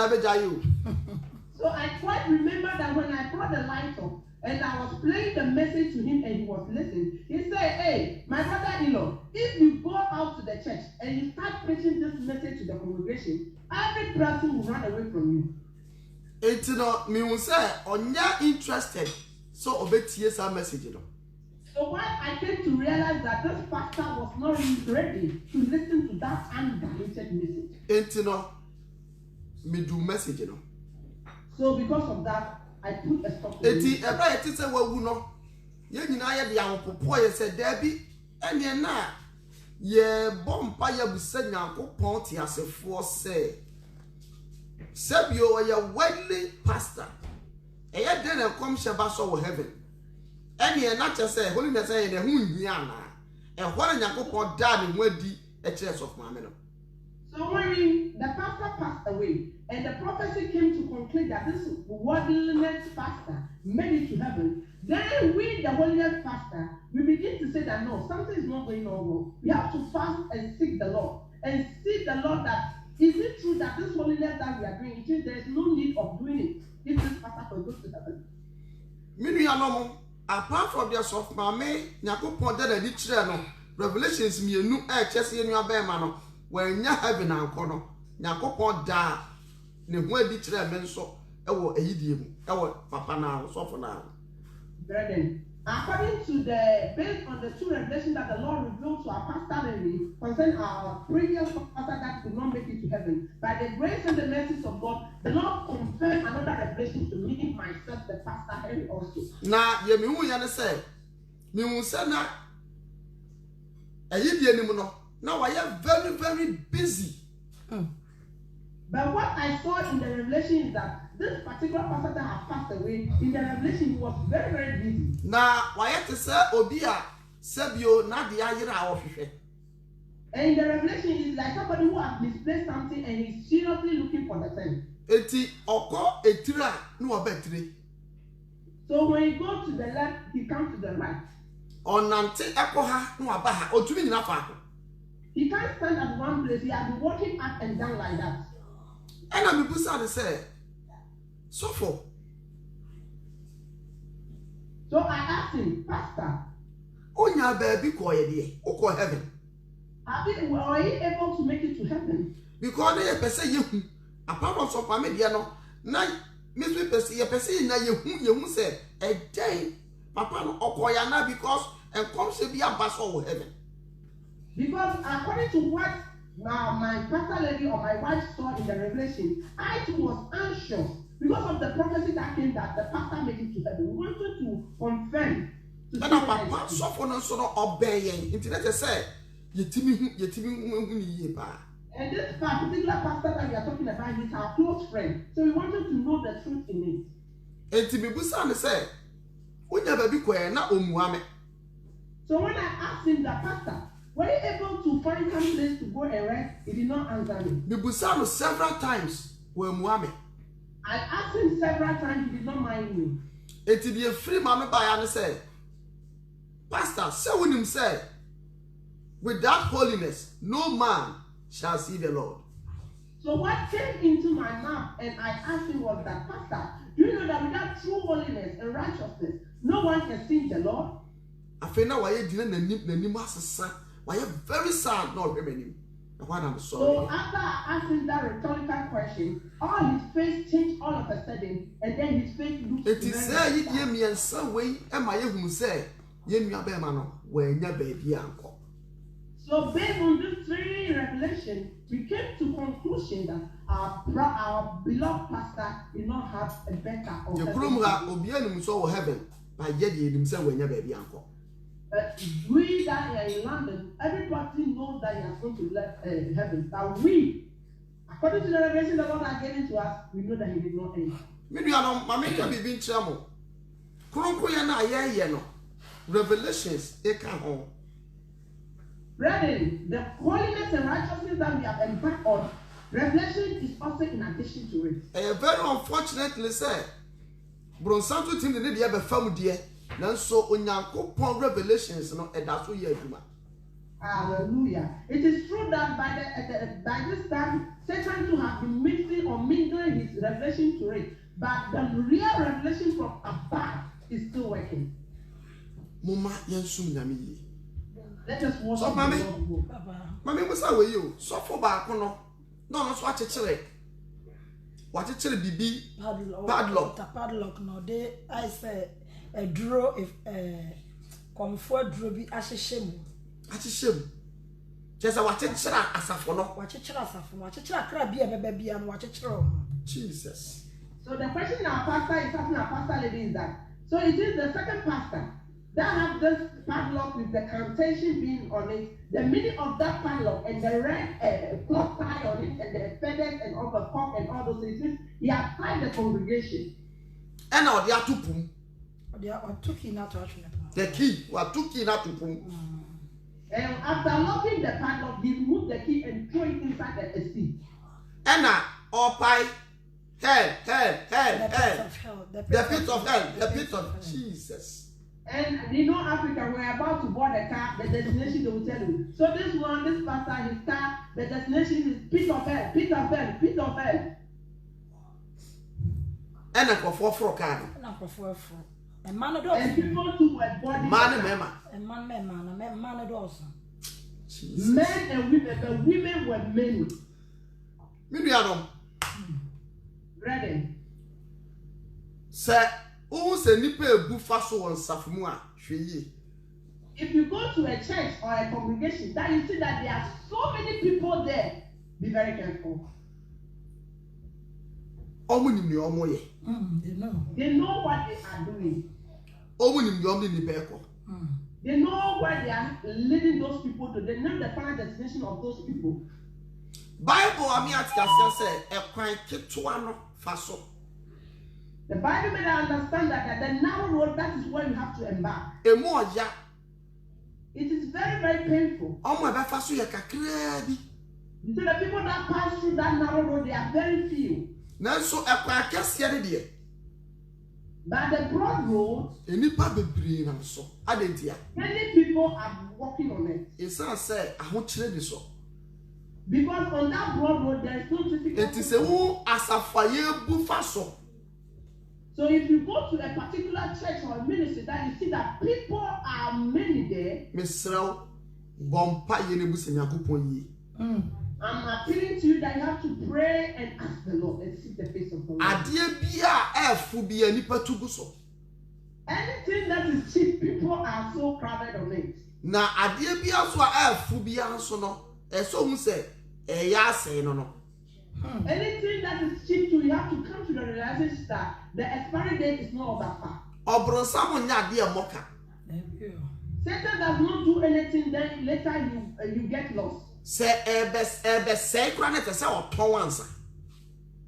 C: So I quite remember that when I brought the light up and I was playing the message to him and he was listening, he said, "Hey, my brother-in-law, if you go out to the church and you start preaching this message to the congregation, every person will run away from you."
B: It's not me who say, "On you're interested, so obey TSA message." You know.
C: So when I came to realize that this pastor was not really ready to listen to that undiluted message.
B: It's not me do message, you know.
C: So because of that, I put a stop to it.
B: It's a say, "Well, you know, you know, the uncle boy said, Debbie, and you're not. Ye bompire be said, Uncle Ponty as a force say. Sabio, a wedding pastor. And yet then a come shabasso heaven. And you're not just say, holiness and a Hundiana. And what an Uncle died in Weddy, a church of Mamma."
C: So when the pastor passed away, and the prophecy came to conclude that this worldliness pastor made it to heaven, then we, the holiness pastor, we begin to say that no, something is not going on wrong. We have to fast and seek the Lord, and seek the Lord that is it true that this holiness that we are doing, it is there is no need of doing it if this pastor can go to heaven.
B: Many are normal. Apart from the soft mammy, Nako pointed a ditch Revelations me a new air chessy in your bearman. When you have an uncle, Nako da, ne where ditch men so, a idiom, papa now, so for now.
C: Brethren, according to based on the 2 revelations that the Lord revealed to our pastor Henry concerning our previous pastor that could not make it to heaven, by the grace and the mercies of God, the Lord confirmed another revelation to me, myself, the pastor Henry also. Now,
B: you mean who you say? Me say na a idiom. Now I am very, very busy.
C: But what I saw in the revelation is that this particular pastor that has passed away, in the revelation, he was very, very busy.
B: Now, why have to say, Obia, Sebio, Nadia, of
C: and in the revelation, it's like somebody who has misplaced something and he's seriously looking for the thing.
B: Eti oko etira no obetri.
C: So when you go to the left, he comes to the right.
B: Onante ekoha no abaha otumi nyina fa.
C: He can't stand at one place. He has been walking up and down like that.
B: And I'm busa say, Sopho.
C: So I asked him, Pastor,
B: Onya baby koye die, oko heaven.
C: Were you able to make it to heaven?
B: Because they person you, apart from some family, no, na Miss Person, you person na you say a day, Papa no okoya na because and come to be a bus of heaven.
C: Because according to what my pastor lady or my wife saw in the revelation, I too was anxious because of the prophecy that came that the pastor made it to heaven. We wanted to confirm.
B: And Papa so for no so obeying. Internet say, Yetimi
C: and this particular pastor that we are talking about is our close friend. So we wanted to know the truth in it.
B: And Timmy Busan say, we never be quiet, not omuame.
C: So when I asked him, the pastor, Were you able to find some place to go and rest? He did not answer me.
B: Bibusano several times were Muame.
C: I asked him several times, he did not mind me.
B: It be a free mammy by and said, Pastor, say when him said, without holiness, no man shall see the Lord.
C: So what came into my mouth and I asked him was that, Pastor, do you know that without true holiness and righteousness, no one can see the Lord?
B: I feel now why you didn't name us, why you very sad, not remaining. I'm sorry.
C: So after I asked him that rhetorical question, all his face changed all of a sudden, and then his face looked
B: it is say you hear me in some way, and my who say, Yen Yabemano, when your baby uncle.
C: So based on these 3 revelations, we came to conclusion that our beloved pastor did not have a better or
B: your groom will be in so heaven by Yedi himself when your baby uncle.
C: We that are in London, everybody knows that he has gone to heaven. But we, according to the revelation the Lord has given to us, we know that he did not enter.
B: Maybe I don't, my make be being trouble. Kronkoyana, Revelations, they come home.
C: Brethren, the holiness and righteousness that we have embarked on, revelation is also in addition to it.
B: And very unfortunately, say, Bronsanto team the have a family dear. So Onyankopon revelations no edaso ye adwuma.
C: Hallelujah. It is true that by this time Satan to have been mixing or mingling his revelation to it, but the real revelation from above is still working.
B: Mama yensum nyame yi.
C: Let us watch.
B: So mami musa we you. So for back no so achechere. Wachechere bibi
A: padlock no dey I say a draw if comfort draw bi ahyehye
B: just wachechere asafo no
A: akra bi e bebe bia no wachechere
B: Jesus.
C: So the question our pastor is asking our pastor lady is that, so it is the second pastor that have this padlock with the cantation being on it, the meaning of that padlock and the red cloth tie on it and the feathers and all the cock and all those things, he has tied the congregation.
B: And now they are two pum.
A: They are took in out to
B: the key, we are two key not to pum.
C: And after locking the padlock, he removed the key and threw it inside the sea.
B: And now, all pie, hell, the pit of Jesus.
C: And you know, Africa, we're about to board the car, the destination they will tell you. So this pastor, his car, the destination is pit of hell.
B: And I go for a car.
C: And people too were boarding.
A: Man also.
C: Men and women, the women were many.
B: Maybe I don't.
C: Ready?
B: Sir. If
C: you go to a church or a congregation, that you see that there are so many people there, be very careful.
B: They
C: know what they are doing. They know where they are leading those people to. They know the final destination of those people.
B: Bible, say,
C: the Bible made us understand that the narrow road, that is where you have to embark.
B: It
C: is very, very painful. So the people that pass through that narrow road, they are very few. But the broad road, many people are walking on it. Because on that broad road, there is no difficulty. So if you go to a particular church or ministry, that you see that people are many there. I'm appealing to you that you have to pray and ask the Lord and seek the face of the Lord. Anything that is cheap, people are so crowded on it. Anything that is cheap too, you have to come to the realization that the expiry date is not that far. Satan does not do anything, then later you get lost.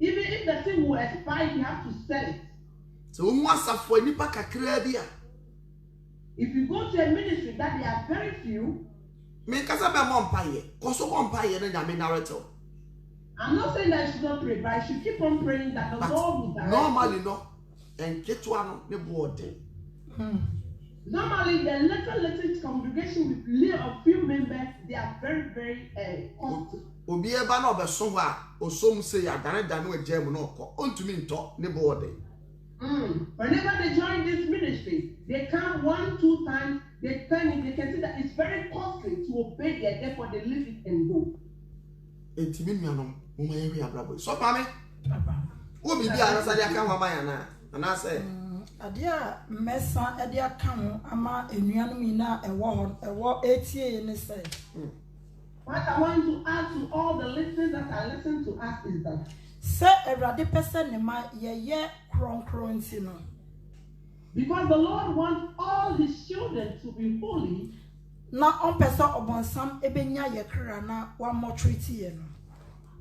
C: Even if the thing will expire, you have to sell it. If you go to a ministry that they are very few,
B: Me kasa be mo mpaye. Koso mo mpaye na nyame narrative.
C: I'm not saying that I should not pray, but I should keep on praying that the Lord will direct.
B: Normally no. And ketwa no ne boode.
C: Normally, the little congregation with a few members, they are very, very costly.
B: Obi eba na obeso ho a osom say adane dane agem no ko ontumi nto ne boode.
C: Whenever they join this ministry, they come 1-2 times, they can see that it's very costly to obey their, therefore they leave it and go.
B: Etimi nuanom mo maye hwe abrabo. So pa me. Wo bibi anasa dia kan wa maya na. Ana say
A: adia mesa adia kan ama enuanom ina ewo etie ne say.
C: What I want to ask to all the listeners that are listening to us is that
A: say everade person ne ma ye kron no.
C: Because the Lord wants all his children to be holy.
A: Na on person obonsam ebenya ye kra na wa mo treat ye no.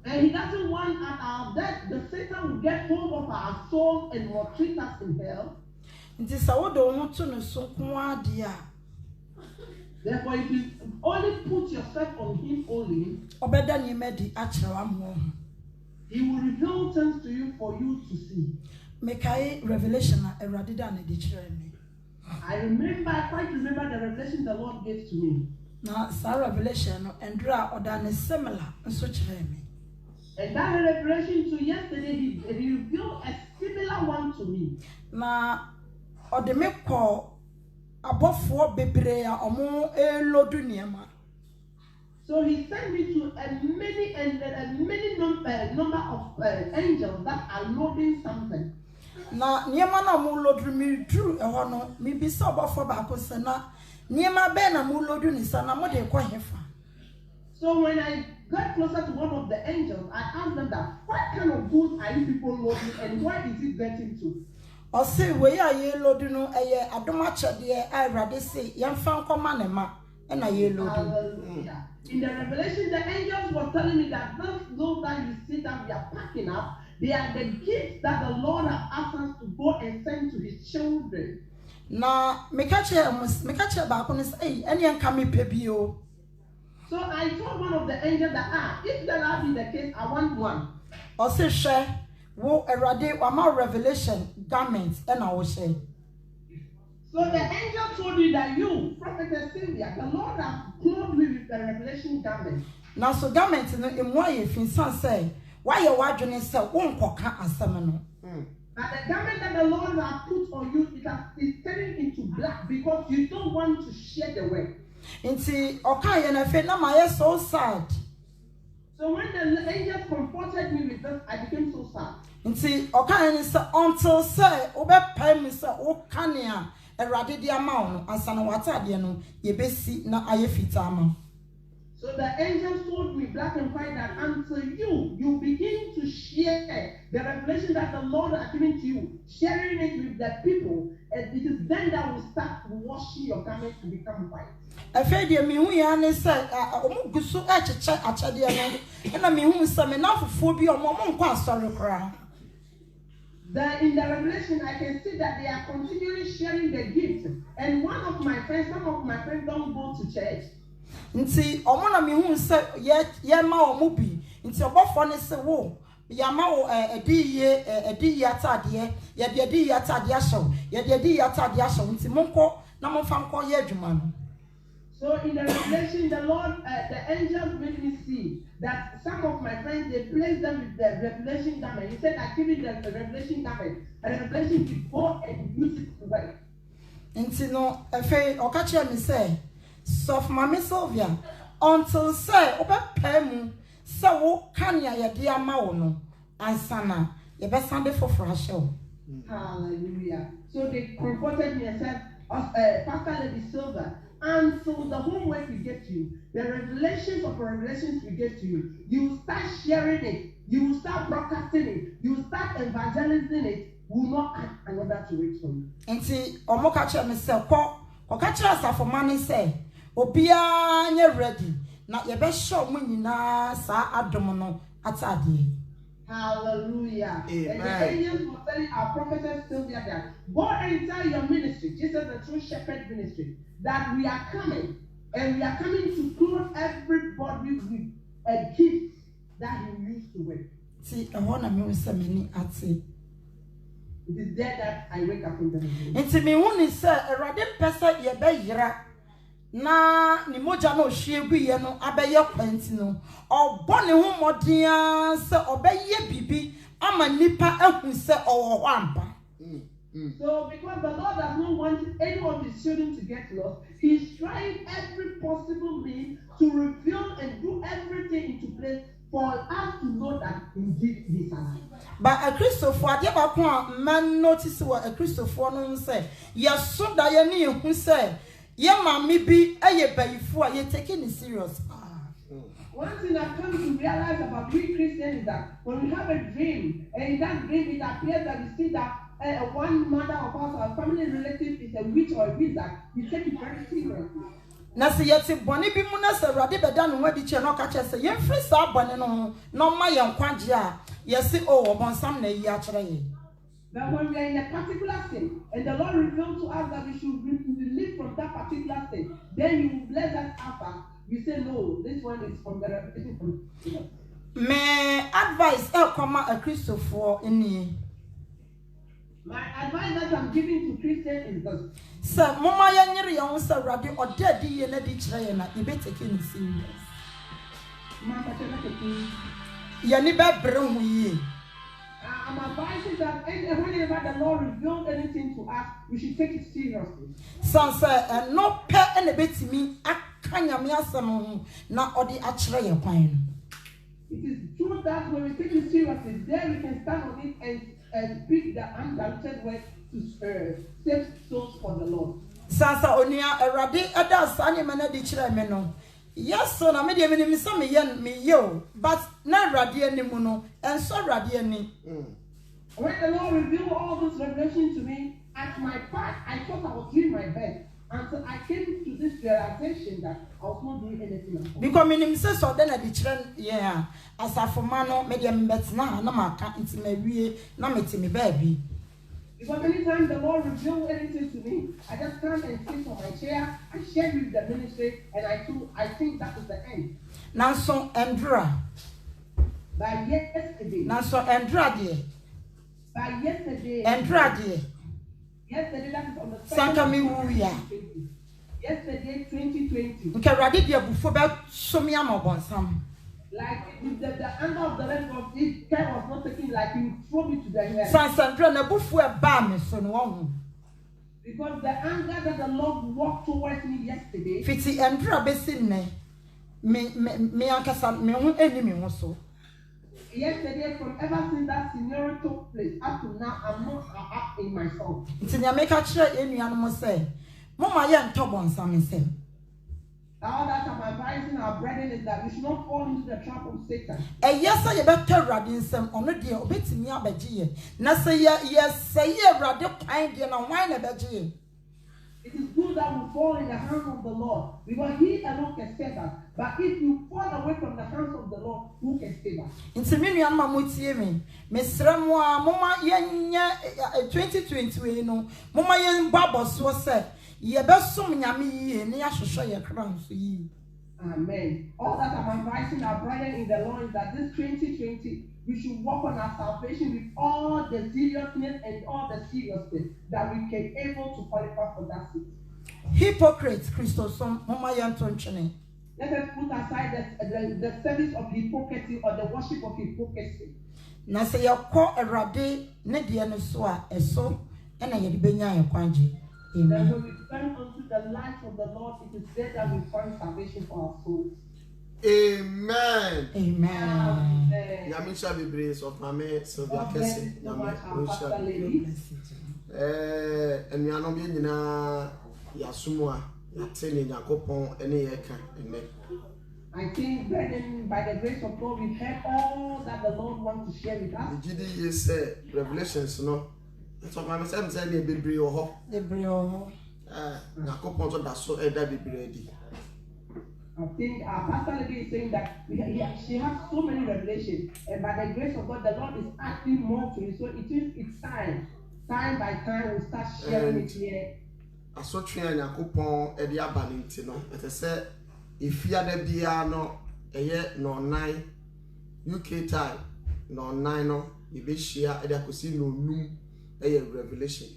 C: And he doesn't want at our death the Satan will get hold of our soul and will treat us in hell.
A: Nti sa wo do ho to no so ko ade a.
C: Therefore, if you only put yourself on him only,
A: obeda ni medi a kire mo.
C: He will reveal things to you for you to see.
A: Mekai revelation na erade da na de kire me.
C: I quite remember the revelation the Lord gave to me.
A: Na sa revelation no endra oda ne similar nso kire me.
C: And that revelation to yesterday, he revealed a similar one to me.
A: Na ode me ko abofo bebre a omo elodu niema.
C: So he sent me to a many number of angels that are loading something.
A: Na niema na mo lodu mi dru eho no mi bi se obofo ba ko se na niema be na mo lodu ni sa na mo de ko hefa.
C: So when I got closer to one of the angels, I asked them that, what kind of goods are you people loading and where is it getting to?
A: O say we ya ye lodu no eye adoma chede a Awurade say yemfa nkoma ne ma na ye lodu.
C: Hallelujah. In the revelation, the angels were telling me that those that you see that we are packing up, they are the gifts that the Lord has asked us to go and send to his children.
A: Na mekache ba ko ne say ene enka me pebio.
C: So I told one of the angels that if that be the case, I want one.
A: O say hwe wo Awurade wa ma revelation garments and I will say.
C: So the angel told me that you, Prophetess Sylvia, the Lord has clothed me with the revelation garment.
A: Now so garment no emu aye finsan say why you wadwene say won koka asem no.
C: But the garment that the Lord has put on you is turning into black because you don't want to share the word.
A: Inti oka ye na fe na my so sad.
C: So when the angels comforted me with this, I became so sad.
A: Inti oka ye say until say obe pay me say o kanea Awurade di ama no ansana watade no ye besi na aye fitama.
C: So the angels told me black and white that until you begin to share the revelation that the Lord has given to you, sharing it with the people, and it is then that will start washing your garments to become white.
A: Afedi mi hu ya ne say omo gusu echeche achade no na mi hu say me na fofo bi omo nkwa asori kra.
C: In the revelation, I can see that they are continually sharing the gifts. And some of my friends don't go to church.
A: Nti omo na mi hu say ye ma omo bi. Nti obofo ne say wo ya ma wo edi atade ye de edi atade ahyew ye de edi atade ahyew nti monko na monfa nko ye adwuma no.
C: So in the revelation, the Lord, the angels made me see that some of my friends, they placed them with the revelation garment. He said, I give you the revelation garment. And the revelation to go and use it to work.
A: Nti no efe okache me say sof mama Sylvia until say obepa mu say wo kanya ye de ama wo no ansana ye be sande foforo ahyew.
C: Hallelujah. So they comforted me and said, Pastor Lady Silver, until the homework we get to you, the revelations of revelations we get to you, you will start sharing it, you will start broadcasting it, you will start evangelizing it, will not add another to it for you.
A: Nti omo ka che me say ko ka che asafo mane say obia nye ready na ye be show mo nyina sa adom no atade.
C: Hallelujah.
B: Amen.
C: And the angels were telling our prophetess Sylvia that go and tell your ministry, Jesus the true shepherd ministry, that we are coming And we are coming to clothe everybody with a gift that he used to work.
A: See, I want to know something at it.
C: It is there that I wake up in the morning.
A: Nti me woni se erade pese ye be yira na ni moja no hwie gu ye no abeye kwanti no obo ne ho moden se obeye bibi ama nipa ehun se owo ho ampa.
C: So because the Lord does not want any of his children to get lost, he's trying every possible means to reveal and do everything into place for us to know that indeed he's alive.
A: But a Christopher, the about man notice what a Christopher no say. Yes, so that you need who say, yeah, mammy be a bay for you taking it serious.
C: One thing I've come to realize about we Christians is that when we have a dream, and in that dream it appears that we see that one mother of us, our family relative, is a witch or a wizard, we take it very seriously.
A: Na se yeti boni bi mu na se rade beda no wadi che no ka che se yen free sa boni no no ma yen kwagye a yesi o obonsam na yi a kire ye.
C: But when we are in a particular state and the Lord reveals to us that we should live from that particular state, then you will bless us after. You say no, this one is from the revelation from God.
A: Me advice e come a Christopher ini.
C: My advice that I'm giving to Christians is this.
A: So, Mama Yanri, you want to radio or dead, you let it try and you better take it serious. Yaniba Brown,
C: I'm advising that whenever the Lord reveals anything to us, we should take it seriously.
A: Sansa, and no pet and a bit to me, I can't yam not or the actually pine.
C: It is true that when we take it seriously, then we can stand on it and speak the undiluted word to save souls for the Lord.
A: Sansa Onia, a radi, a dance, animal, the children. Yes, so na me de me some yen me yo, but na radi any mono, and so radi any.
C: When the Lord revealed all this revelation to me, at my part, I thought I was doing my best. Until I came to this realization that I was not doing anything at all.
A: Because me says so then the children, yeah, as a formano, medium bets na ma can't into me we na me to me baby.
C: Because anytime the Lord revealed anything to me, I just come and sit on my chair, I share with the ministry, and I think that is the end.
A: Now so Andra.
C: By yesterday.
A: Now so Andra dear.
C: By yesterday.
A: Andra dear.
C: Yesterday, that is on the yesterday, 2020.
A: Okay, ready dear before that show me am about some.
C: Like if the anger of the rest of it care was not taking, like you throw me to the air.
A: Sandra na before ba me so no.
C: Because the anger that the Lord walked towards me yesterday.
A: Fiti Andra besin ne. Me ankasa me ho enemy ho so.
C: Yesterday, from ever since that scenario took place up to now, I'm not up in myself.
A: It's in your make a chair in your animal say, Mama, young top on some say.
C: All that I'm advising our brethren is that we should not fall into the trap of Satan.
A: And yes, I better riding some on a deal, bit me up a G. Nasa, yes, say, rather kind and a wine about G.
C: It is good that we fall in the hands of the Lord, because He alone can save us. But if you fall away from the hands of the Lord, who can save us?
A: Into me, and Mamma me, Miss Ramwa, Mama, 2020, no, Mama, young Babos was said, ye best so many and I shall show your crown for you.
C: Amen. All that I'm advising our brethren in the Lord is that this 2020, we should work on our salvation with all the seriousness and all the seriousness that we can able to qualify for that seat.
A: Hypocrites, Christos, Mama Yanton.
C: Let us put aside the service of hypocrisy or the worship of hypocrisy.
A: Now say your call a rade, Nedian soa, a so, and I had been your quanji.
C: Then when we turn unto the light of the Lord, it is there that we find salvation for our souls.
B: Amen.
A: Amen.
B: Yamisha Bibris of Mame Sylvia Kessie. And we are not being Yasumwa, Yatini, Yakopon, any Eka, and
C: I think, brethren, by the grace of God, we've heard all that the Lord wants to share with us.
B: The GD is Revelations, no? That's what my son said, they be brio.
A: The brio.
B: Yakopon, that's so that be ready.
C: I think our pastor lady is saying that she has so many revelations, and by the grace of God, the Lord is adding more to it. So it's time by time, we'll start sharing it here.
B: asotwe a Nyankopɔn edi aba ne nti no ete se efia da bia no eye no 9 UK time no 9 no yebehia edi akosi no num eye revelation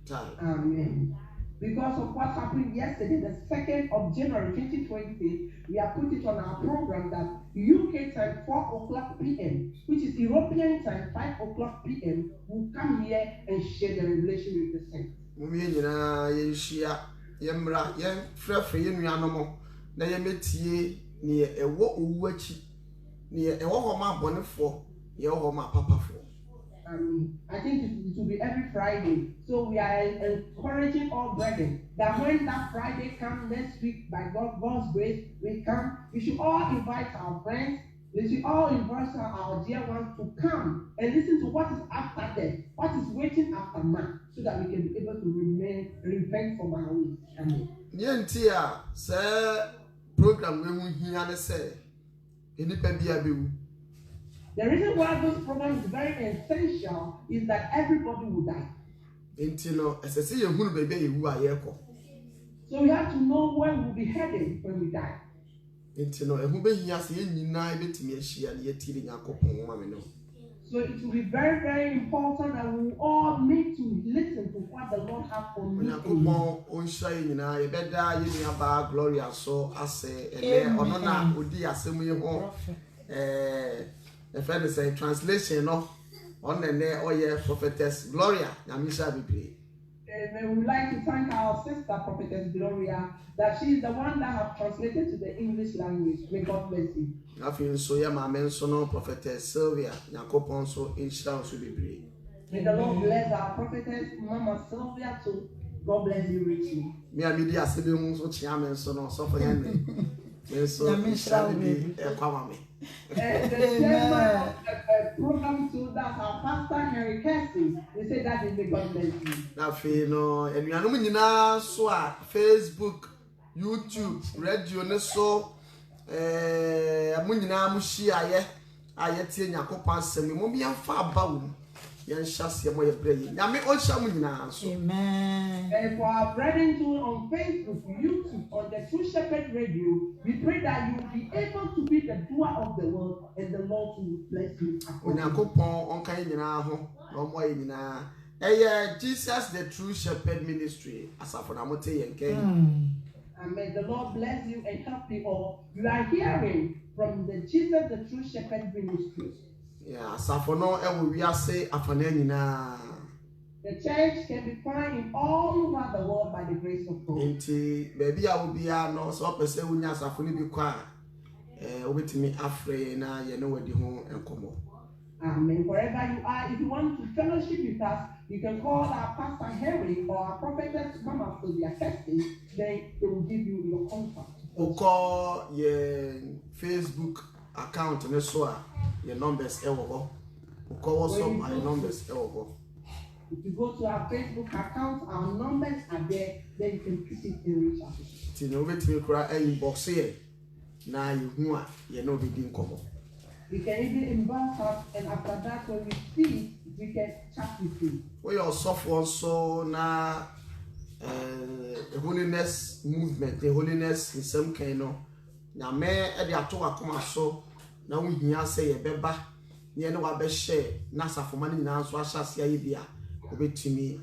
B: time.
C: Amen. Because of what happened yesterday, the 2nd of January 2020, we have put it on our program that UK time 4 o'clock p.m., which is European time 5 o'clock p.m., will come here and share the revelation with the saints.
B: Mumie nyina yenhia yemra yen frefre yenuanom na yemetie ne ewo owuachi ne ewo homa bonefo ye homa papafo.
C: I think it will be every Friday. So we are encouraging all brethren that when that Friday comes next week, by God's grace, we should all invite our friends. We should all invite our dear ones to come and listen to what is after death, what is waiting after man, so that we can be able to repent from our ways. Amen.
B: Yentia say program we hu hia ne say enipa bia bewu.
C: The reason why this program is very essential is that everybody will die. So we have to know where we'll be headed when we die. So it will be very, very important that we all need to listen to what the Lord has for me.
B: The friend say translation no on the prophetess Gloria Yamisha Bibli.
C: We would like to thank our sister prophetess Gloria that she is the one that have translated to the English language. May God bless you.
B: I feel so yeah, my mention prophetess Sylvia Yakopon so Insha Bibli.
C: May the Lord bless our prophetess Mama Sylvia too. God bless you richly.
B: Me a media sebi so chiamen so no so for yan me so Insha Bibli
C: And the chairman of the program too, that's our pastor Henry Casey. We say that is the God bless you.
B: Now, no, and we are no nyina so Facebook, YouTube, radio ne so amu nyina mu share ye ayetie Nyakopan asem mo bi amfa aba wo yen hyase mo ye breye nyame o hya mu nyina so.
C: Amen. And for our brethren too on Facebook, YouTube, on the True Shepherd Radio, we pray that you will be able to be the doer of the word and the Lord will bless you.
B: Nyankopon on kan nyina ho no mo ye nyina Jesus the True Shepherd Ministry asafo na mote yen kan.
C: And may the Lord bless you and help you all. You are hearing from the Jesus the True Shepherd Ministry.
B: Yeah, asafo no e we ase afana nyina.
C: The church can be found in all over the world by the grace of God.
B: Enti baby a wo bia no so pese wunya asafo ni bi kwa obetimi afre na ye no wadi ho enkomo.
C: Amen. Wherever you are, if you want to fellowship with us, you can call our Pastor Henry or our prophetess Mama Sylvia Kesty. Then they will give you your contact.
B: Call your Facebook account and so your numbers ewo. Call us up my numbers ewo.
C: If you go to our Facebook account, our numbers are there. Then you can pick it and reach out.
B: Tino betimi kura inbox here. Na you hu a ye no be din komo.
C: We can even inbox us, and after that, when we see, we can chat with you.
B: We also also na the holiness movement, the holiness in some kind of na me e de ato akoma so na wo hia say ye beba ne ne wa be share na safoma ni na so ahyase aye bia obetumi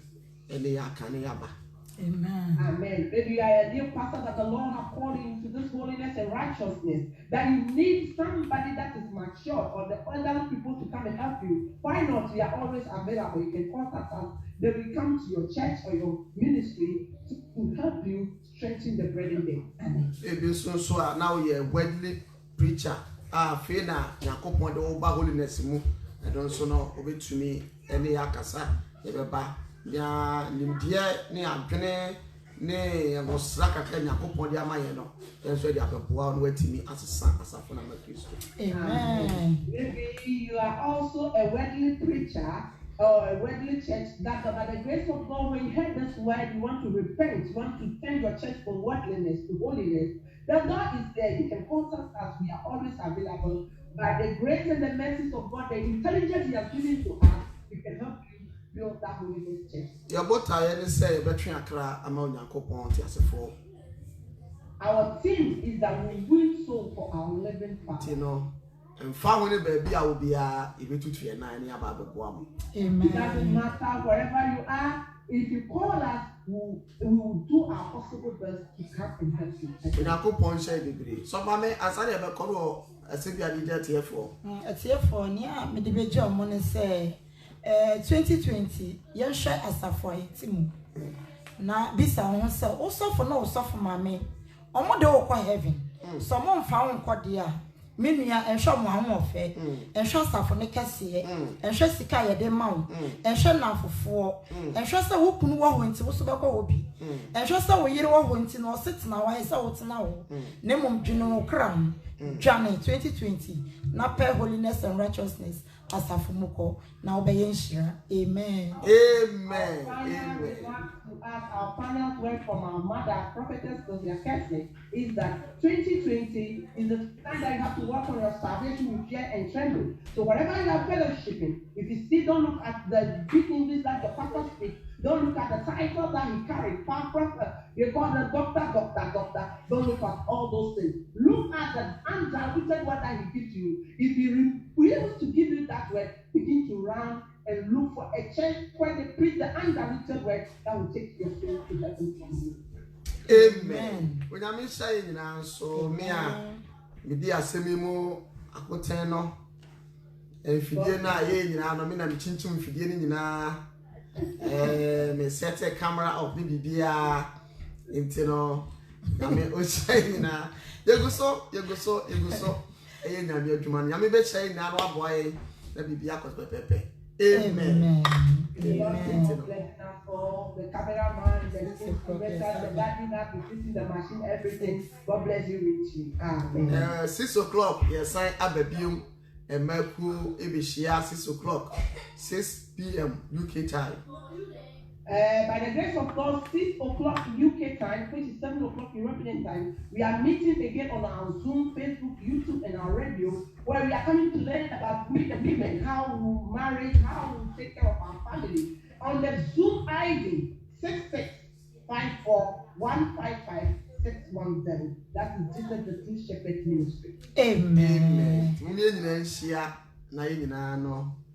B: ene ya kane yaba.
C: Amen. Amen. Maybe you are a new pastor that the Lord has called you into this holiness and righteousness, that you need somebody that is mature or the other people to come and help you. Why not? We are always available. You can contact us. They will come to your church or your ministry to help you strengthen the brethren there. Amen.
B: Maybe so now you're a worldly preacher. Fena Yakopon the over holiness mu. I don't so know obetumi ene yakasa ebeba. Ya nimdie ne adwene ne ngosra kakra Nyankopon de amaye no enso de apepoa no watimi asesa asafo na Kristo.
C: Amen. Maybe you are also a worldly preacher or a worldly church that by the grace of God, when you hear this word, you want to repent, you want to turn your church from worldliness to holiness. The God is there. You can contact us. We are always available. By the grace and the mercies of God, the intelligence He has given to us, we can help you build that Holy Ghost church.
B: Your bota any say between Accra among Yankopon Tiasefo.
C: Our theme is that we win soul for our living Father.
B: You know, and family baby, I will be a to a 9 year Bible Guam.
C: It doesn't matter wherever you are. If you call us, we will do our possible best to come and help you.
B: Yankopon share degree. So, mammy, as I ever call a Sibia leader TF4.
A: A TF4 near Medibejo Money say 2020, young share as a for Timu. Now, this I won't sell also for no suffer mammy. Omo de okwa heaven. Someone found kwa dia. Menua enhwe mo amofe. Enhwe safo ne kese. Enhwe sika ye de ma wo. Enhwe nafofo. Enhwe se wo kunu wo honti wo so bekwa wo bi. Enhwe se wo yire wo honti no setena wa se wo tena wo. Ne mom dwene wo kram. January 2020 na per holiness and righteousness asafo moko na obeye nhira. Amen.
B: Amen.
C: Our final word from our mother, Prophetess Sylvia Kesley, is that 2020 is the time that you have to work on your salvation with fear and trembling. So whatever you are fellowshipping, if you see, don't look at the big English that the pastor speaks. Don't look at the title that he carried. Prophet, you call the doctor. Don't look at all those things. Look at the undiluted word that he gives you. If he refuses to give you that word, begin to run and look for a church where they preach the undiluted word that will take your soul to heaven from you.
B: Amen. When I'm saying now, so me a semi-mo akoteno. If you didn't know, you know, I mean, I'm chinchum if you didn't know. Me set a camera up, maybe into no. I mean, oh, saying now, you go so. And I'm your man. I mean, saying now, boy, let me be a cos pepe. Amen.
C: The cameraman, the gardener, the fixing the machine, everything. God bless you richly. Amen.
B: 6 o'clock, yes, I abebium and Merku Ebishia 6 o'clock, 6 p.m. UK time.
C: By the grace of God, 6 o'clock UK time, which is 7 o'clock European time, we are meeting again on our Zoom, Facebook, YouTube, and our radio, where we are coming to learn about women, how we marry, how we take care of our family. On the Zoom ID 6654155610. That is Jesus the True Shepherd Ministry.
A: Amen.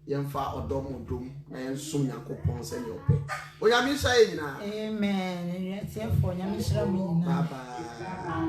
B: Yemfa odom na yensum yakopon se yope oyami sha yina
A: amen. Nyame for nyame shira mu nyina.
B: Bye bye.